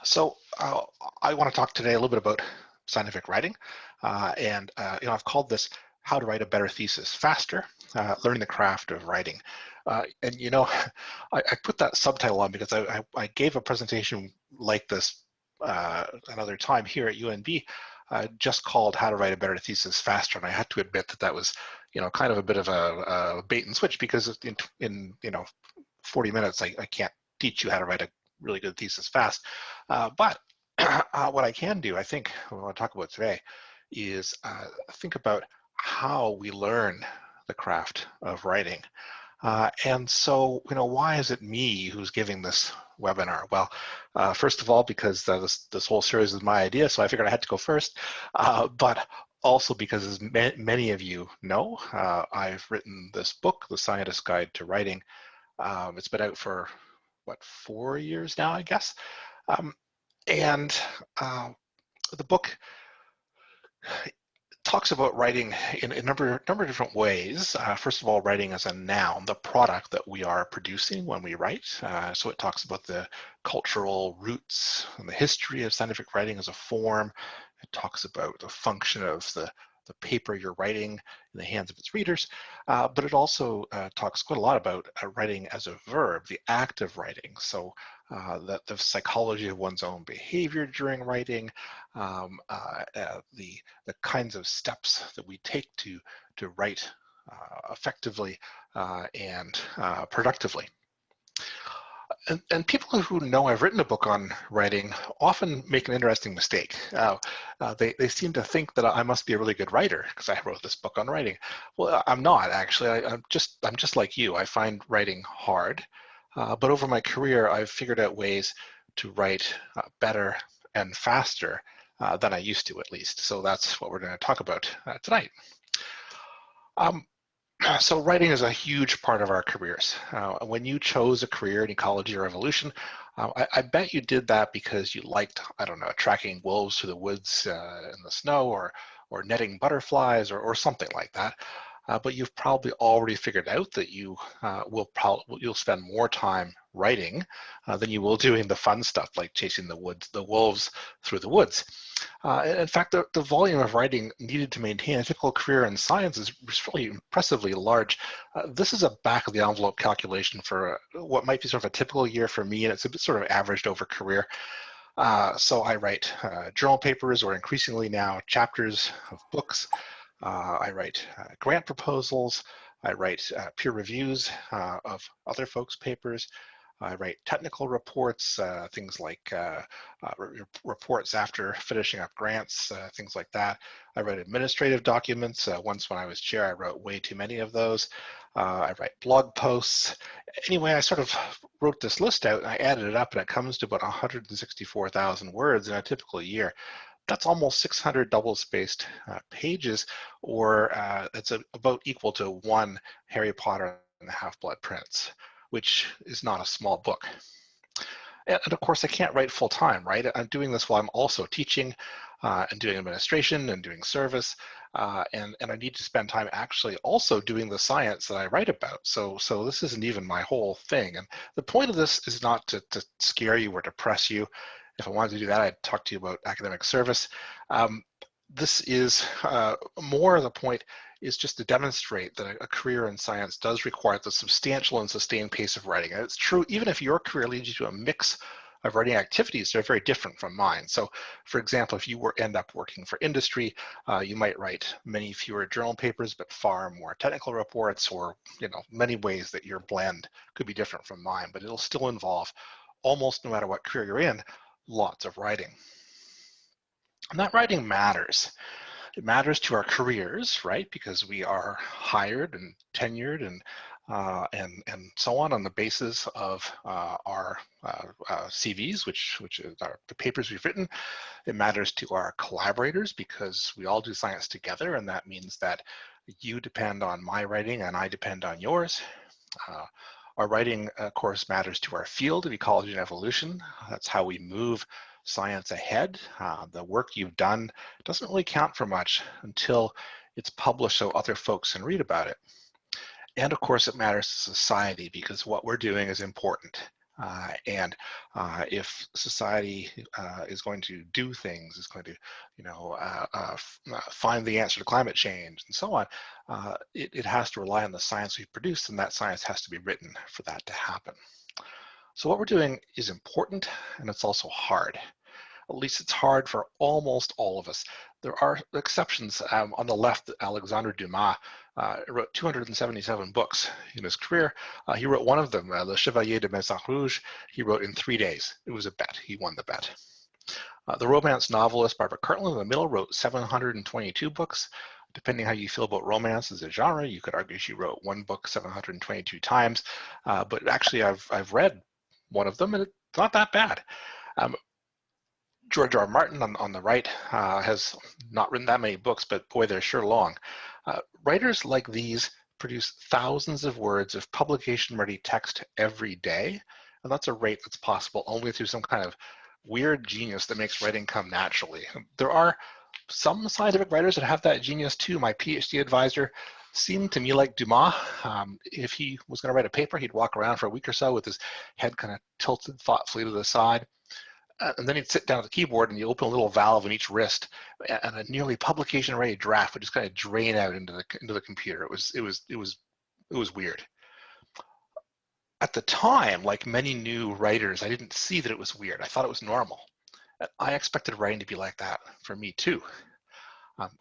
So I want to talk today a little bit about scientific writing, I've called this "How to Write a Better Thesis Faster: Learning the Craft of Writing." And you know, I put that subtitle on because I gave a presentation like this another time here at UNB, just called "How to Write a Better Thesis Faster," and I had to admit that that was, kind of a bit of a bait and switch because in 40 minutes I can't teach you how to write a really good thesis fast. But what I can do, I think, what I want to talk about today is think about how we learn the craft of writing. And so, why is it me who's giving this webinar? Well, first of all, because this whole series is my idea, so I figured I had to go first. But also because, as many of you know, I've written this book, The Scientist's Guide to Writing. It's been out for, what, 4 years now, I guess. And the book talks about writing in a number of different ways. First of all, writing as a noun, the product that we are producing when we write. So it talks about the cultural roots and the history of scientific writing as a form. It talks about the function of the paper you're writing in the hands of its readers, but it also talks quite a lot about writing as a verb, the act of writing. So that the psychology of one's own behavior during writing, the kinds of steps that we take to write effectively and productively. And people who know I've written a book on writing often make an interesting mistake. They seem to think that I must be a really good writer because I wrote this book on writing. Well, I'm not actually. I'm just like you. I find writing hard, but over my career, I've figured out ways to write better and faster than I used to, at least. So that's what we're going to talk about tonight. So writing is a huge part of our careers. When you chose a career in ecology or evolution, I bet you did that because you liked, I don't know, tracking wolves through the woods in the snow, or netting butterflies, or something like that. But you've probably already figured out that you'll spend more time writing than you will doing the fun stuff like chasing the wolves through the woods. In fact, the volume of writing needed to maintain a typical career in science is really impressively large. This is a back of the envelope calculation for what might be sort of a typical year for me, and it's a bit sort of averaged over career. So I write journal papers, or increasingly now chapters of books. I write grant proposals. I write peer reviews of other folks' papers. I write technical reports, things like reports after finishing up grants, things like that. I write administrative documents. Once when I was chair, I wrote way too many of those. I write blog posts. Anyway, I sort of wrote this list out and I added it up, and it comes to about 164,000 words in a typical year. That's almost 600 double-spaced pages, or it's about equal to one Harry Potter and the Half-Blood Prince, which is not a small book. And of course, I can't write full-time, right? I'm doing this while I'm also teaching and doing administration and doing service, and I need to spend time actually also doing the science that I write about. So this isn't even my whole thing. And the point of this is not to scare you or depress you. If I wanted to do that, I'd talk to you about academic service. This is more the point is just to demonstrate that a career in science does require the substantial and sustained pace of writing. And it's true even if your career leads you to a mix of writing activities that are very different from mine. So for example, if you end up working for industry, you might write many fewer journal papers, but far more technical reports, or many ways that your blend could be different from mine, but it'll still involve, almost no matter what career you're in, lots of writing. And that writing matters. It matters to our careers, right? Because we are hired and tenured and so on the basis of our CVs, which are the papers we've written. It matters to our collaborators because we all do science together, and that means that you depend on my writing and I depend on yours. Our writing, of course, matters to our field of ecology and evolution. That's how we move science ahead. The work you've done doesn't really count for much until it's published so other folks can read about it. And of course, it matters to society because what we're doing is important. And if society is going to do things, is going to, find the answer to climate change and so on, it has to rely on the science we produce, and that science has to be written for that to happen. So what we're doing is important, and it's also hard. At least it's hard for almost all of us. There are exceptions. On the left, Alexandre Dumas wrote 277 books in his career. He wrote one of them, Le Chevalier de Maison Rouge, he wrote in 3 days. It was a bet. He won the bet. The romance novelist Barbara Cartland in the middle wrote 722 books. Depending how you feel about romance as a genre, you could argue she wrote one book 722 times. But actually, I've read one of them, and it's not that bad. George R. R. Martin on the right has not written that many books, but boy, they're sure long. Writers like these produce thousands of words of publication-ready text every day, and that's a rate that's possible only through some kind of weird genius that makes writing come naturally. There are some scientific writers that have that genius too. My PhD advisor seemed to me like Dumas. If he was going to write a paper, he'd walk around for a week or so with his head kind of tilted thoughtfully to the side. And then he'd sit down at the keyboard and you open a little valve in each wrist, and a nearly publication-ready draft would just kind of drain out into the computer. It was weird. At the time, like many new writers, I didn't see that it was weird. I thought it was normal. I expected writing to be like that for me too.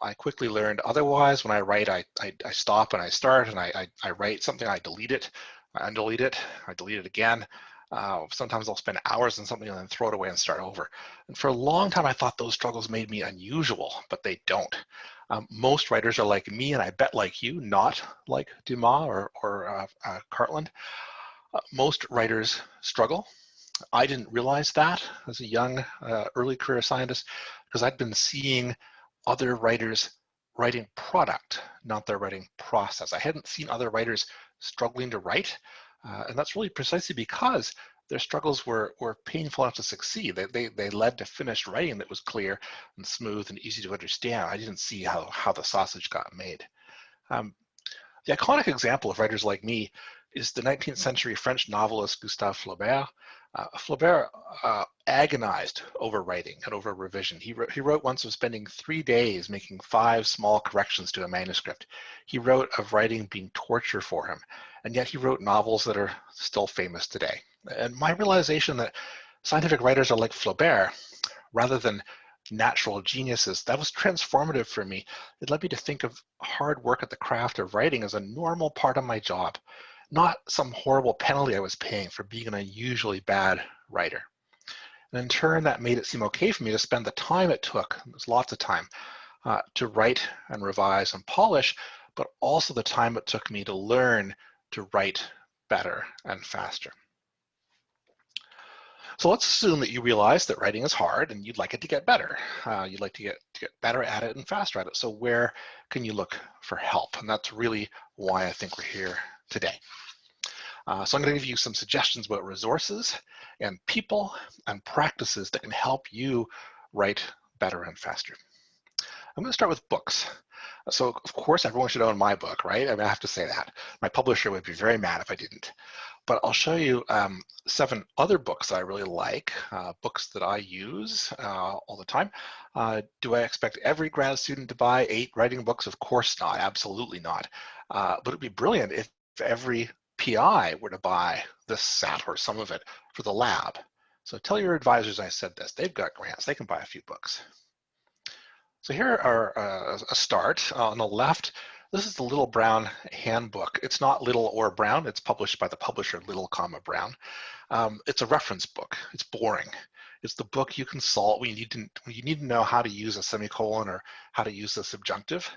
I quickly learned otherwise. When I write, I stop and I start, and I write something, I delete it, I undelete it, I delete it again. Sometimes I'll spend hours on something and then throw it away and start over. And for a long time, I thought those struggles made me unusual, but they don't. Most writers are like me, and I bet like you, not like Dumas or Cartland. Most writers struggle. I didn't realize that as a young, early career scientist, because I'd been seeing other writers writing product, not their writing process. I hadn't seen other writers struggling to write. And that's really precisely because their struggles were painful enough to succeed. They led to finished writing that was clear and smooth and easy to understand. I didn't see how the sausage got made. The iconic example of writers like me is the 19th century French novelist Gustave Flaubert. Flaubert agonized over writing and over revision. He wrote once of spending 3 days making 5 small corrections to a manuscript. He wrote of writing being torture for him, and yet he wrote novels that are still famous today. And my realization that scientific writers are like Flaubert, rather than natural geniuses, that was transformative for me. It led me to think of hard work at the craft of writing as a normal part of my job, not some horrible penalty I was paying for being an unusually bad writer. And in turn, that made it seem okay for me to spend the time it took, it was lots of time, to write and revise and polish, but also the time it took me to learn to write better and faster. So let's assume that you realize that writing is hard and you'd like it to get better. You'd like to get better at it and faster at it. So where can you look for help? And that's really why I think we're here today. So I'm going to give you some suggestions about resources and people and practices that can help you write better and faster. I'm going to start with books. So of course, everyone should own my book, right? I mean, I have to say that. My publisher would be very mad if I didn't. But I'll show you 7 other books that I really like, books that I use all the time. Do I expect every grad student to buy 8 writing books? Of course not, absolutely not. But it'd be brilliant if every PI were to buy this set or some of it for the lab. So tell your advisors I said this. They've got grants, they can buy a few books. So here are a start. On the left, this is the Little Brown Handbook. It's not Little or Brown, it's published by the publisher Little, Brown. It's a reference book, it's boring. It's the book you consult when you need to know how to use a semicolon or how to use the subjunctive.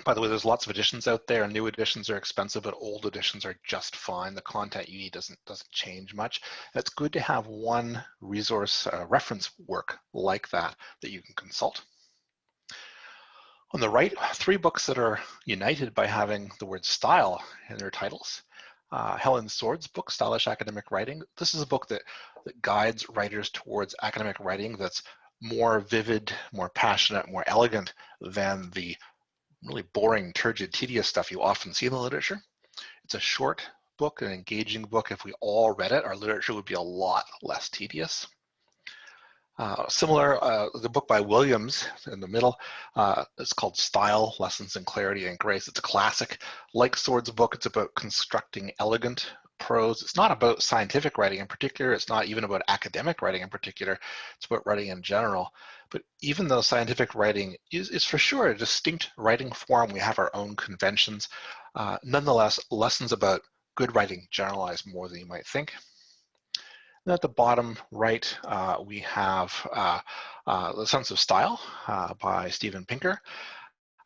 By the way, there's lots of editions out there, and new editions are expensive, but old editions are just fine. The content you need doesn't change much. And it's good to have one resource reference work like that you can consult. On the right, 3 books that are united by having the word style in their titles. Helen Sword's book, Stylish Academic Writing. This is a book that guides writers towards academic writing that's more vivid, more passionate, more elegant than the really boring, turgid, tedious stuff you often see in the literature. It's a short book, an engaging book. If we all read it, our literature would be a lot less tedious. The book by Williams in the middle, it's called Style, Lessons in Clarity and Grace. It's a classic. Like Sword's book, it's about constructing elegant prose. It's not about scientific writing in particular. It's not even about academic writing in particular. It's about writing in general. But even though scientific writing is for sure a distinct writing form, we have our own conventions. Nonetheless, lessons about good writing generalize more than you might think. And at the bottom right, we have The Sense of Style by Steven Pinker,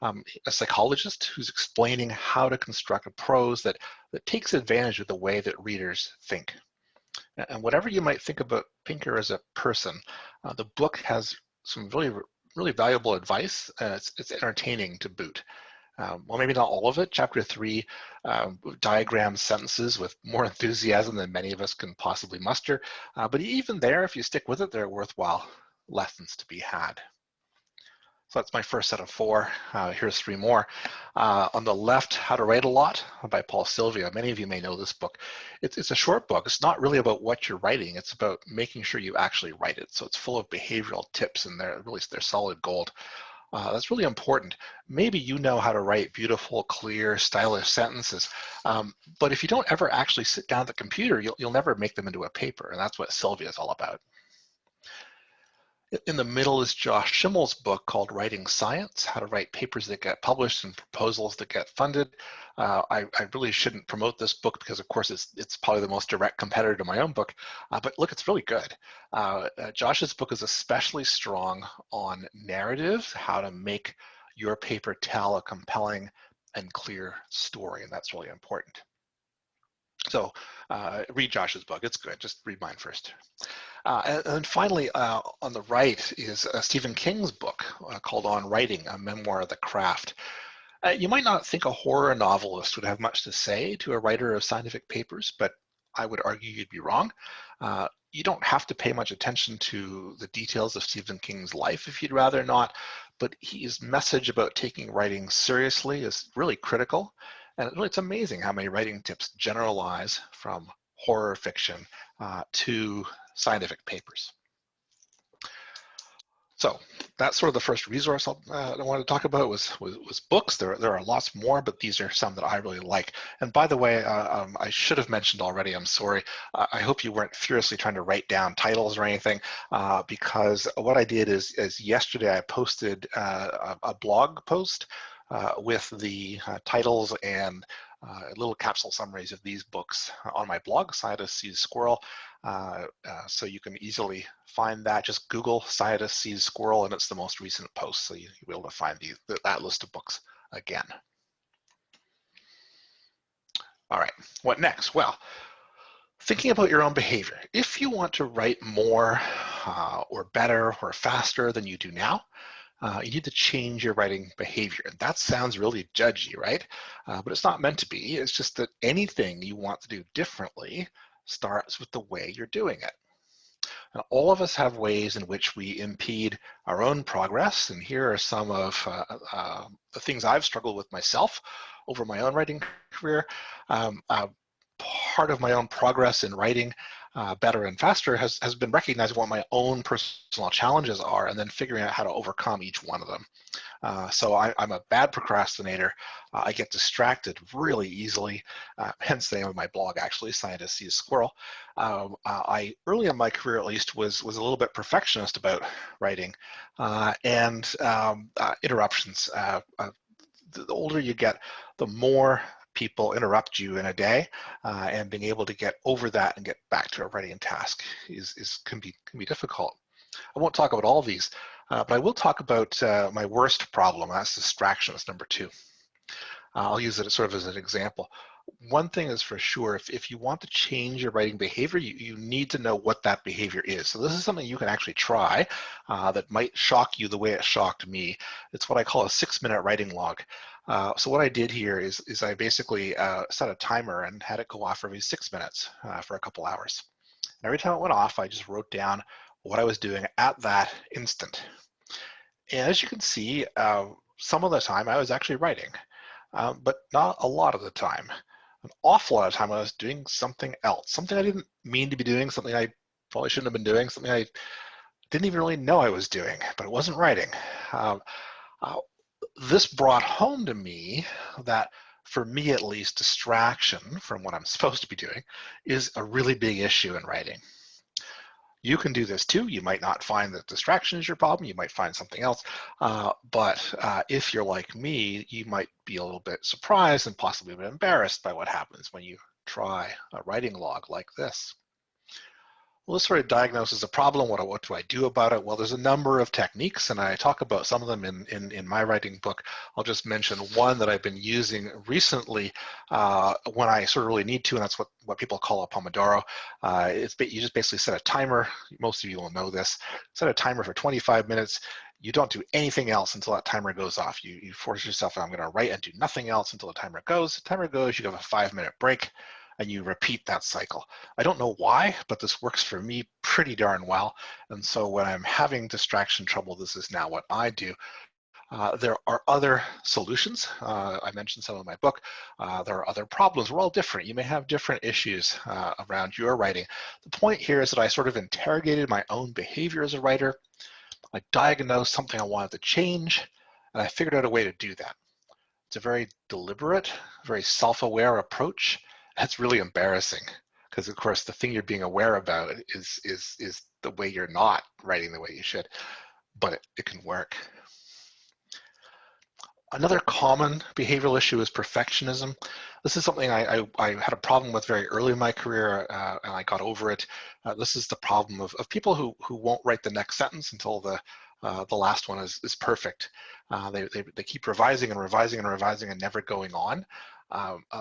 a psychologist who's explaining how to construct a prose that takes advantage of the way that readers think. And whatever you might think about Pinker as a person, the book has some really valuable advice, and it's entertaining to boot. Well, maybe not all of it. Chapter 3 diagrams sentences with more enthusiasm than many of us can possibly muster. But even there, if you stick with it, there are worthwhile lessons to be had. So that's my first set of 4. Here's 3 more. On the left, How to Write a Lot by Paul Sylvia. Many of you may know this book. It's a short book. It's not really about what you're writing. It's about making sure you actually write it. So it's full of behavioral tips, and they're solid gold. That's really important. Maybe you know how to write beautiful, clear, stylish sentences, but if you don't ever actually sit down at the computer, you'll never make them into a paper, and that's what Sylvia is all about. In the middle is Josh Schimmel's book called Writing Science, How to Write Papers That Get Published and Proposals That Get Funded. I really shouldn't promote this book because, of course, it's probably the most direct competitor to my own book, but look, it's really good. Josh's book is especially strong on narrative, how to make your paper tell a compelling and clear story, and that's really important. So read Josh's book, it's good, just read mine first. And finally, on the right is Stephen King's book called On Writing, a memoir of the craft. You might not think a horror novelist would have much to say to a writer of scientific papers, but I would argue you'd be wrong. You don't have to pay much attention to the details of Stephen King's life if you'd rather not, but his message about taking writing seriously is really critical. And it's amazing how many writing tips generalize from horror fiction to scientific papers. So that's sort of the first resource I wanted to talk about was books. There are lots more, but these are some that I really like. And by the way, I should have mentioned already, I'm sorry. I hope you weren't furiously trying to write down titles or anything, because what I did is yesterday I posted a blog post with the titles and little capsule summaries of these books on my blog, Scientist Sees Squirrel. So you can easily find that. Just Google Scientist Sees Squirrel, and it's the most recent post, so you'll be able to find that list of books again. All right, what next? Well, thinking about your own behavior. If you want to write more or better or faster than you do now, you need to change your writing behavior. And that sounds really judgy, right? But it's not meant to be. It's just that anything you want to do differently starts with the way you're doing it. And all of us have ways in which we impede our own progress. And here are some of the things I've struggled with myself over my own writing career. Part of my own progress in writing better and faster has been recognizing what my own personal challenges are and then figuring out how to overcome each one of them. So I'm a bad procrastinator. I get distracted really easily, hence the name of my blog, actually, Scientist Sees Squirrel. I, early in my career at least, was a little bit perfectionist about writing and interruptions. The older you get, the more people interrupt you in a day, and being able to get over that and get back to a writing task can be difficult. I won't talk about all of these, but I will talk about my worst problem. That's distraction. That's number 2. I'll use it sort of as an example. One thing is for sure, if you want to change your writing behavior, you need to know what that behavior is. So this is something you can actually try that might shock you the way it shocked me. It's what I call a 6-minute writing log. So what I did here is I basically set a timer and had it go off every 6 minutes for a couple hours. And every time it went off, I just wrote down what I was doing at that instant. And as you can see, some of the time I was actually writing, but not a lot of the time. an awful lot of time I was doing something else, something I didn't mean to be doing, something I probably shouldn't have been doing, something I didn't even really know I was doing, but it wasn't writing. Um, uh, this brought home to me that, for me at least, distraction from what I'm supposed to be doing is a really big issue in writing. You can do this too. You might not find that distraction is your problem. You might find something else. But if you're like me, you might be a little bit surprised and possibly a bit embarrassed by what happens when you try a writing log like this. Well, this sort of diagnoses a problem. What do I do about it? Well, there's a number of techniques, and I talk about some of them in my writing book. I'll just mention one that I've been using recently when I sort of really need to, and that's what people call a Pomodoro. You just basically set a timer. Most of you will know this. Set a timer for 25 minutes. You don't do anything else until that timer goes off. You force yourself, I'm going to write and do nothing else until the timer goes. The timer goes, you have a 5-minute break, and you repeat that cycle. I don't know why, but this works for me pretty darn well. And so when I'm having distraction trouble, this is now what I do. There are other solutions. I mentioned some in my book. There are other problems. We're all different. You may have different issues around your writing. The point here is that I sort of interrogated my own behavior as a writer. I diagnosed something I wanted to change, and I figured out a way to do that. It's a very deliberate, very self-aware approach. That's really embarrassing because, of course, the thing you're being aware about is the way you're not writing the way you should, but it can work. Another common behavioral issue is perfectionism. This is something I had a problem with very early in my career, and I got over it. This is the problem of people who won't write the next sentence until the last one is perfect. They keep revising and revising and revising and never going on.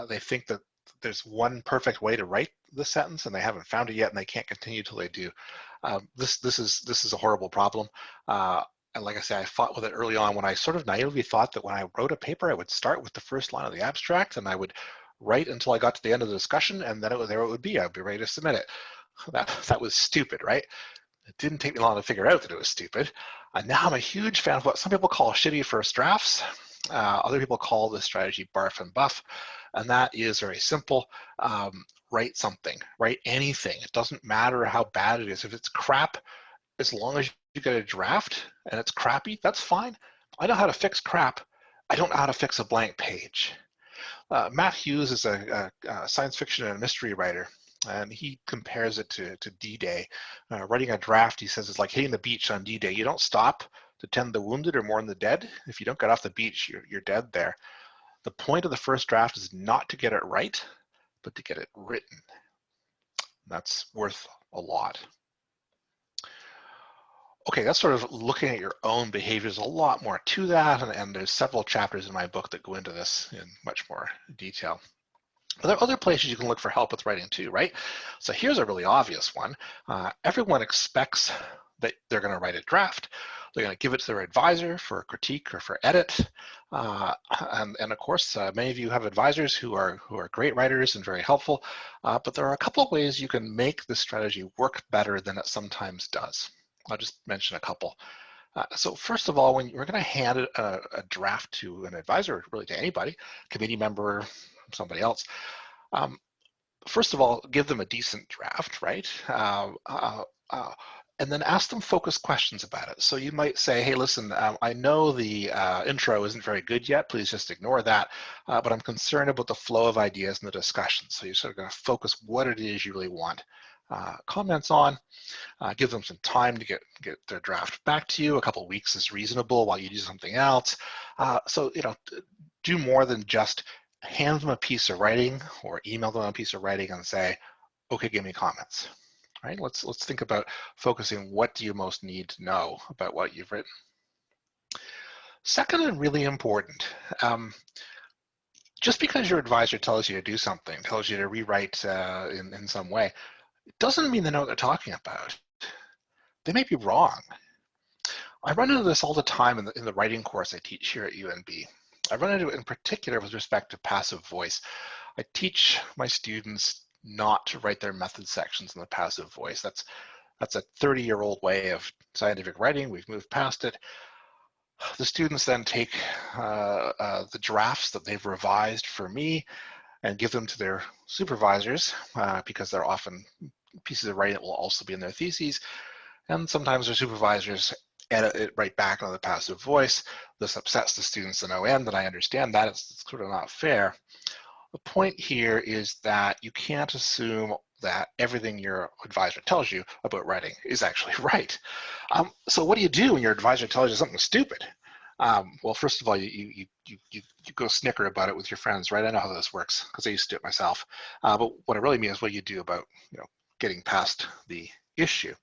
They think that there's one perfect way to write the sentence, and they haven't found it yet, and they can't continue till they do. This is a horrible problem. And like I say, I fought with it early on when I sort of naively thought that when I wrote a paper, I would start with the first line of the abstract, and I would write until I got to the end of the discussion, and then there it would be. I'd be ready to submit it. That was stupid, right? It didn't take me long to figure out that it was stupid. And now I'm a huge fan of what some people call shitty first drafts. Other people call this strategy barf and buff, and that is very simple. Write something, write anything. It doesn't matter how bad it is. If it's crap, as long as you get a draft and it's crappy, that's fine. I know how to fix crap. I don't know how to fix a blank page. Matt Hughes is a science fiction and mystery writer, and he compares it to D-Day. Writing a draft, he says, is like hitting the beach on D-Day. You don't stop to tend the wounded or mourn the dead. If you don't get off the beach, you're dead there. The point of the first draft is not to get it right, but to get it written. That's worth a lot. Okay, that's sort of looking at your own behaviors. A lot more to that, and there's several chapters in my book that go into this in much more detail. But there are other places you can look for help with writing too, right? So here's a really obvious one. Everyone expects that they're going to write a draft. They're going to give it to their advisor for critique or for edit. And of course, many of you have advisors who are great writers and very helpful. But there are a couple of ways you can make this strategy work better than it sometimes does. I'll just mention a couple. So first of all, when you're going to hand a draft to an advisor, really to anybody, committee member, somebody else, first of all, give them a decent draft, right? And then ask them focused questions about it. So you might say, hey, listen, I know the intro isn't very good yet. Please just ignore that. But I'm concerned about the flow of ideas in the discussion. So you're sort of going to focus what it is you really want comments on. Give them some time to get their draft back to you. A couple of weeks is reasonable while you do something else. So, do more than just hand them a piece of writing or email them a piece of writing and say, okay, give me comments. Right? Let's think about focusing. What do you most need to know about what you've written? Second, and really important, just because your advisor tells you to do something, tells you to rewrite in some way, it doesn't mean they know what they're talking about. They may be wrong. I run into this all the time in the writing course I teach here at UNB. I run into it in particular with respect to passive voice. I teach my students not to write their method sections in the passive voice. That's a 30-year-old way of scientific writing. We've moved past it. The students then take the drafts that they've revised for me, and give them to their supervisors because they're often pieces of writing that will also be in their theses. And sometimes their supervisors edit it right back on the passive voice. This upsets the students to no end, and I understand that. It's sort of not fair. The point here is that you can't assume that everything your advisor tells you about writing is actually right. So what do you do when your advisor tells you something stupid? Well, first of all, you go snicker about it with your friends, right? I know how this works because I used to do it myself. But what I really mean is what you do about getting past the issue.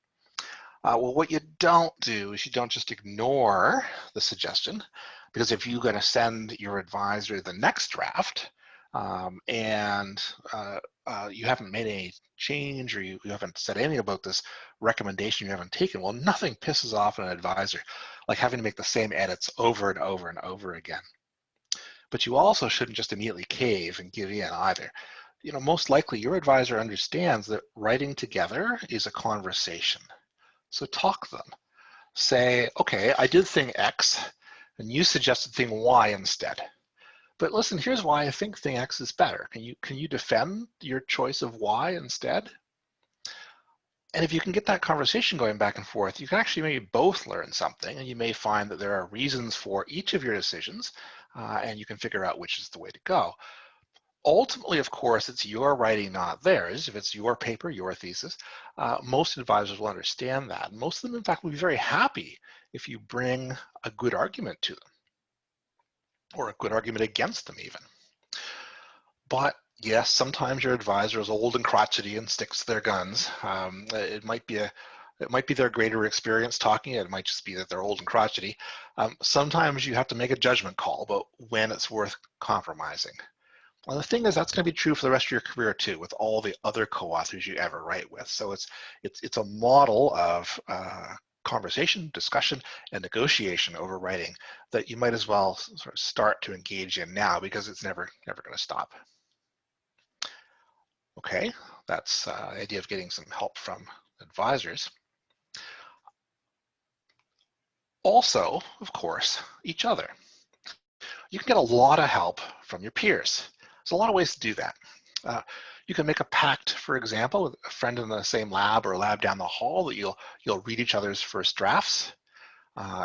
Well, what you don't do is you don't just ignore the suggestion, because if you're going to send your advisor the next draft and you haven't made any change, or you haven't said anything about this recommendation you haven't taken, well, nothing pisses off an advisor like having to make the same edits over and over and over again. But you also shouldn't just immediately cave and give in either. Most likely your advisor understands that writing together is a conversation. So talk to them. Say, okay, I did thing X, and you suggested thing Y instead. But listen, here's why I think thing X is better. Can you defend your choice of Y instead? And if you can get that conversation going back and forth, you can actually maybe both learn something, and you may find that there are reasons for each of your decisions, and you can figure out which is the way to go. Ultimately, of course, it's your writing, not theirs. If it's your paper, your thesis, most advisors will understand that. Most of them, in fact, will be very happy if you bring a good argument to them, or a good argument against them even. But yes, sometimes your advisor is old and crotchety and sticks to their guns. It might be their greater experience talking. It might just be that they're old and crotchety. Sometimes you have to make a judgment call about when it's worth compromising. Well, the thing is, that's going to be true for the rest of your career too, with all the other co-authors you ever write with. So it's a model of conversation, discussion, and negotiation over writing that you might as well sort of start to engage in now, because it's never going to stop. Okay, that's the idea of getting some help from advisors. Also, of course, each other. You can get a lot of help from your peers. There's a lot of ways to do that. You can make a pact, for example, with a friend in the same lab or a lab down the hall that you'll read each other's first drafts.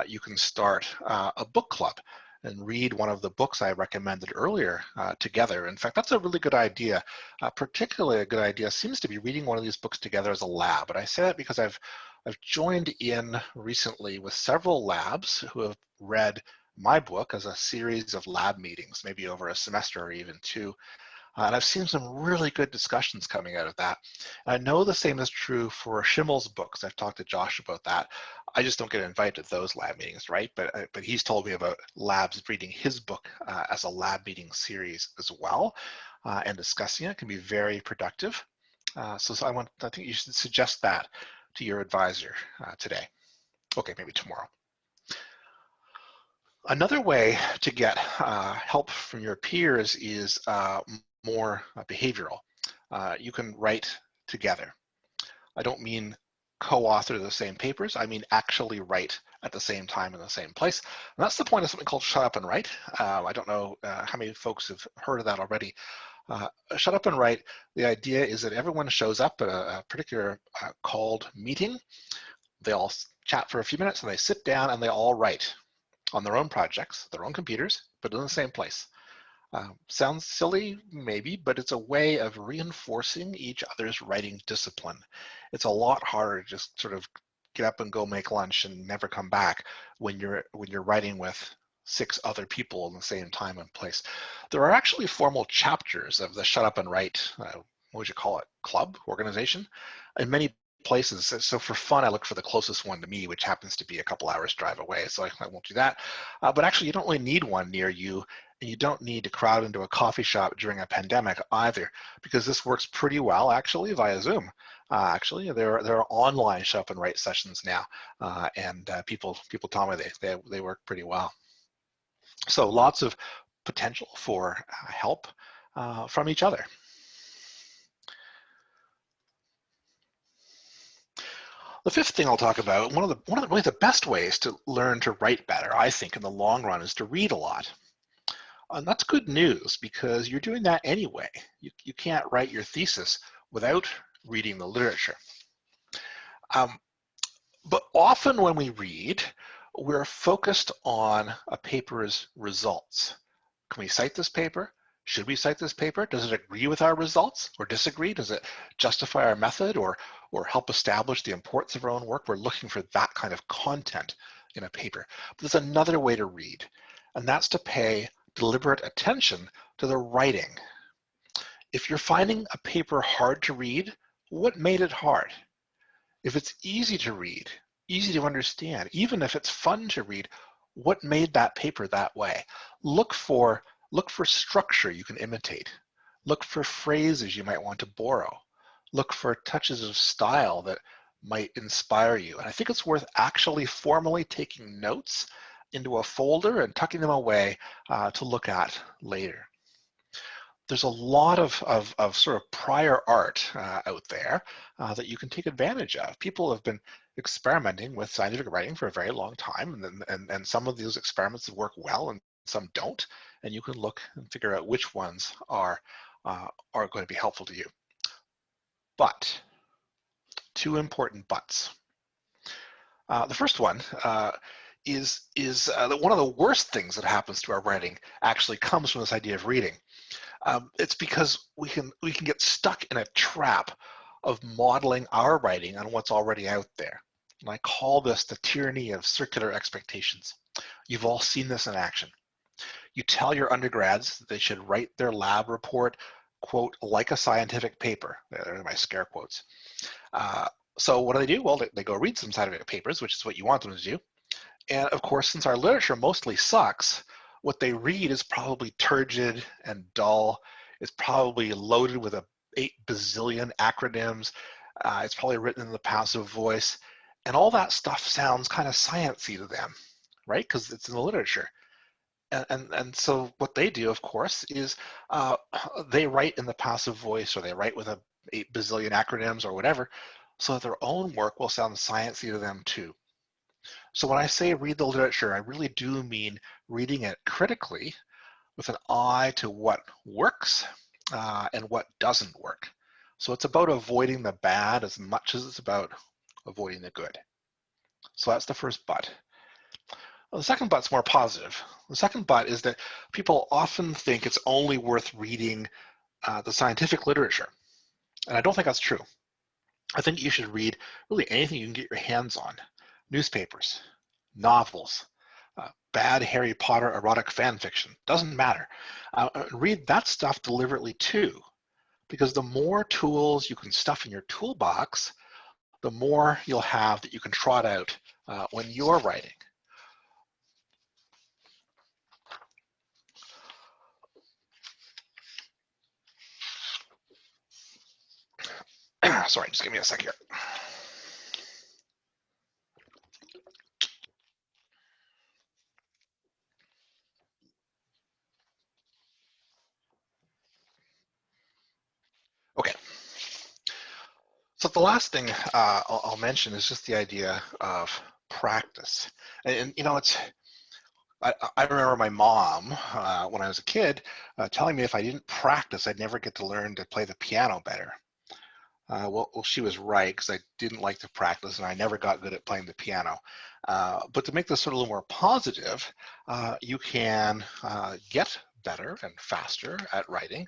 You can start a book club and read one of the books I recommended earlier together. In fact, that's a really good idea. Particularly a good idea seems to be reading one of these books together as a lab. And I say that because I've joined in recently with several labs who have read my book as a series of lab meetings, maybe over a semester or even two. And I've seen some really good discussions coming out of that. And I know the same is true for Schimmel's books. I've talked to Josh about that. I just don't get invited to those lab meetings, right? But he's told me about labs reading his book as a lab meeting series as well, and discussing it can be very productive. So I think you should suggest that to your advisor today. Okay, maybe tomorrow. Another way to get help from your peers is more behavioral. You can write together. I don't mean co-author the same papers. I mean actually write at the same time in the same place. And that's the point of something called Shut Up and Write. I don't know how many folks have heard of that already. Shut Up and Write, the idea is that everyone shows up at a particular called meeting. They all chat for a few minutes and they sit down and they all write on their own projects, their own computers, but in the same place. Sounds silly, maybe, but it's a way of reinforcing each other's writing discipline. It's a lot harder to just sort of get up and go make lunch and never come back when you're writing with 6 other people in the same time and place. There are actually formal chapters of the Shut Up and Write, what would you call it, club, organization, in many places. So for fun, I look for the closest one to me, which happens to be a couple hours drive away, so I won't do that. But actually, you don't really need one near you, and you don't need to crowd into a coffee shop during a pandemic either, because this works pretty well actually via Zoom. Actually, there are online Shut Up and Write sessions now, and people tell me they work pretty well. So lots of potential for help from each other. The fifth thing I'll talk about, one of the best ways to learn to write better, I think, in the long run, is to read a lot. And that's good news because you're doing that anyway. You can't write your thesis without reading the literature. But often when we read, we're focused on a paper's results. Can we cite this paper? Should we cite this paper? Does it agree with our results or disagree? Does it justify our method or help establish the importance of our own work? We're looking for that kind of content in a paper. But there's another way to read, and that's to pay deliberate attention to the writing. If you're finding a paper hard to read, what made it hard? If it's easy to read, easy to understand, even if it's fun to read, what made that paper that way? Look for structure you can imitate. Look for phrases you might want to borrow. Look for touches of style that might inspire you. And I think it's worth actually formally taking notes into a folder and tucking them away to look at later. There's a lot of sort of prior art out there that you can take advantage of. People have been experimenting with scientific writing for a very long time, and some of these experiments work well and some don't, and you can look and figure out which ones are going to be helpful to you. But, two important buts. The first one is that one of the worst things that happens to our writing actually comes from this idea of reading. It's because we can get stuck in a trap of modeling our writing on what's already out there. And I call this the tyranny of circular expectations. You've all seen this in action. You tell your undergrads that they should write their lab report, quote, like a scientific paper. There are my scare quotes. So what do? Well, they go read some scientific papers, which is what you want them to do. And of course, since our literature mostly sucks, what they read is probably turgid and dull. It's probably loaded with 8 bazillion acronyms. It's probably written in the passive voice. And all that stuff sounds kind of sciencey to them, right? Because it's in the literature. And so what they do, of course, is they write in the passive voice, or they write with 8 bazillion acronyms or whatever, so that their own work will sound sciencey to them too. So when I say read the literature, I really do mean reading it critically with an eye to what works and what doesn't work. So it's about avoiding the bad as much as it's about avoiding the good. So that's the first but. Well, the second but's more positive. The second but is that people often think it's only worth reading the scientific literature. And I don't think that's true. I think you should read really anything you can get your hands on. Newspapers, novels, bad Harry Potter erotic fan fiction, doesn't matter. Read that stuff deliberately too, because the more tools you can stuff in your toolbox, the more you'll have that you can trot out when you're writing. Sorry, just give me a sec here. Okay. So the last thing I'll mention is just the idea of practice. And you know, I remember my mom, when I was a kid, telling me if I didn't practice, I'd never get to learn to play the piano better. Well, she was right, because I didn't like to practice and I never got good at playing the piano. But to make this sort of a little more positive, you can get better and faster at writing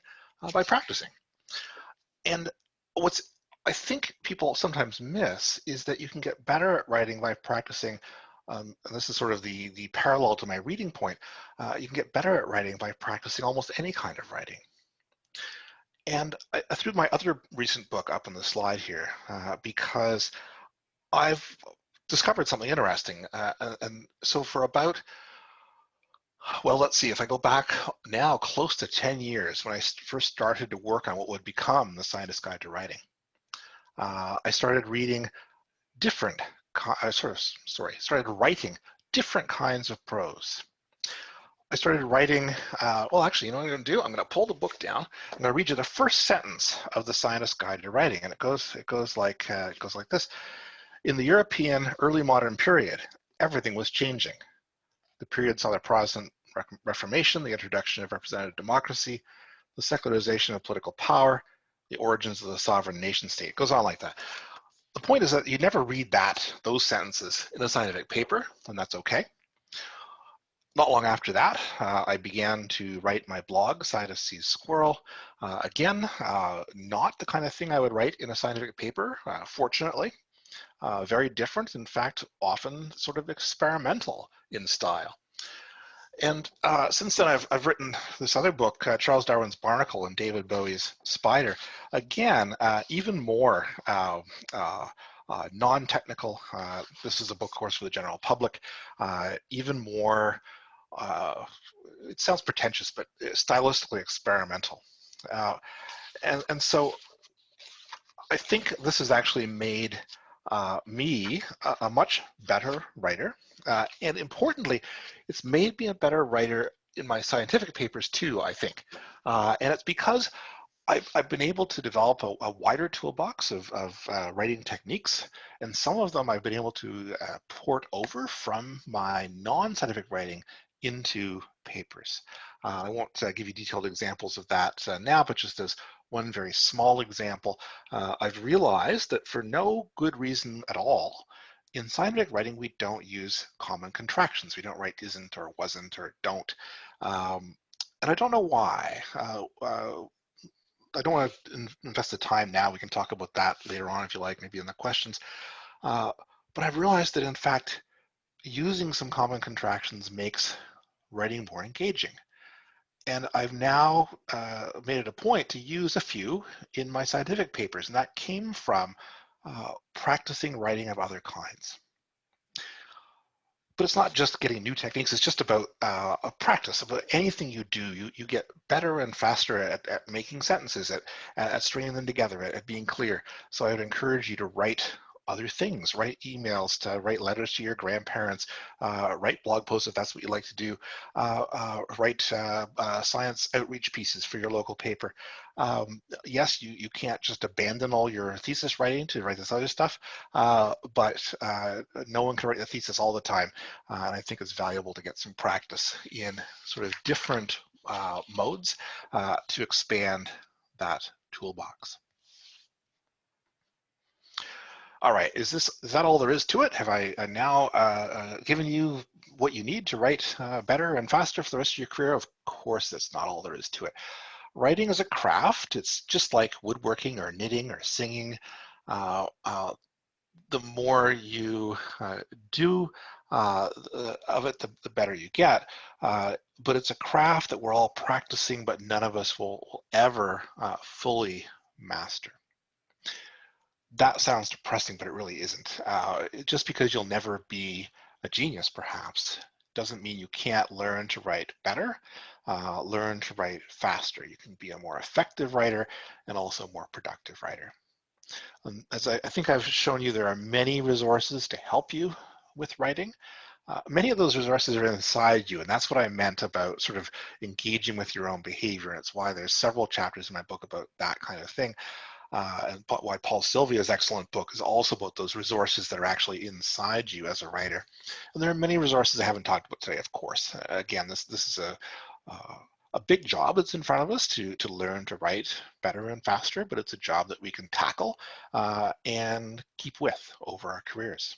by practicing. And what's I think people sometimes miss is that you can get better at writing by practicing, and this is sort of the parallel to my reading point, you can get better at writing by practicing almost any kind of writing. And I threw my other recent book up on the slide here because I've discovered something interesting. And so for about, well, let's see, if I go back now close to 10 years when I first started to work on what would become the Scientist's Guide to Writing, I started reading started writing different kinds of prose. I started writing, well, actually, you know what I'm going to do? I'm going to pull the book down. I'm going to read you the first sentence of the Scientist's Guide to Writing, and it goes like this. In the European early modern period, everything was changing. The period saw the Protestant Reformation, the introduction of representative democracy, the secularization of political power, the origins of the sovereign nation state. It goes on like that. The point is that you never read those sentences in a scientific paper, and that's okay. Not long after that, I began to write my blog, Scientist Sees Squirrel. Again, not the kind of thing I would write in a scientific paper, fortunately. Very different, in fact, often sort of experimental in style. And since then, I've written this other book, Charles Darwin's Barnacle and David Bowie's Spider. Again, even more non-technical. This is a book course for the general public. Even more, it sounds pretentious, but stylistically experimental. And so I think this has actually made me a much better writer. And importantly, it's made me a better writer in my scientific papers too, I think. And it's because I've been able to develop a wider toolbox of writing techniques, and some of them I've been able to port over from my non-scientific writing into papers. I won't give you detailed examples of that now, but just as one very small example, I've realized that for no good reason at all, in scientific writing, we don't use common contractions. We don't write isn't or wasn't or don't. And I don't know why. I don't want to invest the time now. We can talk about that later on if you like, maybe in the questions. But I've realized that in fact, using some common contractions makes writing more engaging. And I've now made it a point to use a few in my scientific papers, and that came from practicing writing of other kinds. But it's not just getting new techniques, it's just about a practice. About anything you do, you get better and faster at making sentences, at stringing them together, at being clear. So I would encourage you to write other things, write emails, to write letters to your grandparents, write blog posts if that's what you like to do, write science outreach pieces for your local paper. Yes, you can't just abandon all your thesis writing to write this other stuff, but no one can write a thesis all the time. And I think it's valuable to get some practice in sort of different modes to expand that toolbox. All right, is that all there is to it? Have I now given you what you need to write better and faster for the rest of your career? Of course, that's not all there is to it. Writing is a craft. It's just like woodworking or knitting or singing. The more you do of it, the better you get. But it's a craft that we're all practicing, but none of us will ever fully master. That sounds depressing, but it really isn't. Just because you'll never be a genius, perhaps, doesn't mean you can't learn to write better, learn to write faster. You can be a more effective writer and also a more productive writer. As I think I've shown you, there are many resources to help you with writing. Many of those resources are inside you, and that's what I meant about sort of engaging with your own behavior. And it's why there's several chapters in my book about that kind of thing. And why Paul Sylvia's excellent book is also about those resources that are actually inside you as a writer. And there are many resources I haven't talked about today, of course. Again, this is a big job that's in front of us to learn to write better and faster, but it's a job that we can tackle and keep with over our careers.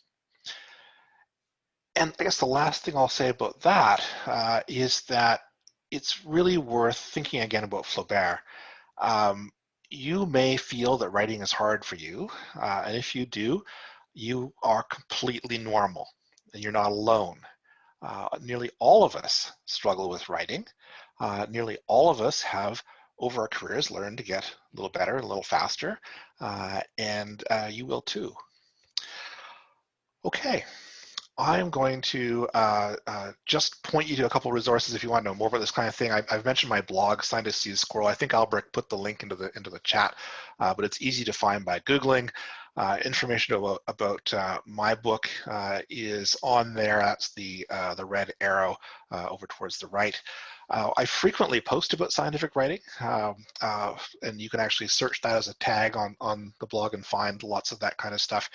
And I guess the last thing I'll say about that is that it's really worth thinking again about Flaubert. You may feel that writing is hard for you, and if you do, you are completely normal, and you're not alone. Nearly all of us struggle with writing. Nearly all of us have, over our careers, learned to get a little better, a little faster, and you will too. Okay. I'm going to just point you to a couple of resources if you want to know more about this kind of thing. I've mentioned my blog, Scientist Sees Squirrel. I think Albrecht put the link into the chat, but it's easy to find by Googling. Information about my book is on there. That's the red arrow over towards the right. I frequently post about scientific writing, and you can actually search that as a tag on the blog and find lots of that kind of stuff.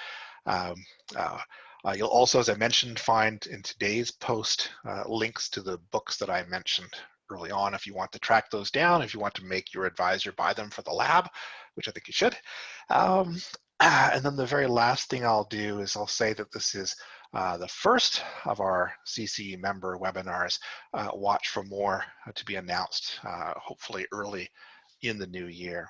You'll also, as I mentioned, find in today's post links to the books that I mentioned early on if you want to track those down, if you want to make your advisor buy them for the lab, which I think you should. And then the very last thing I'll do is I'll say that this is the first of our CSEE member webinars. Watch for more to be announced, hopefully early in the new year.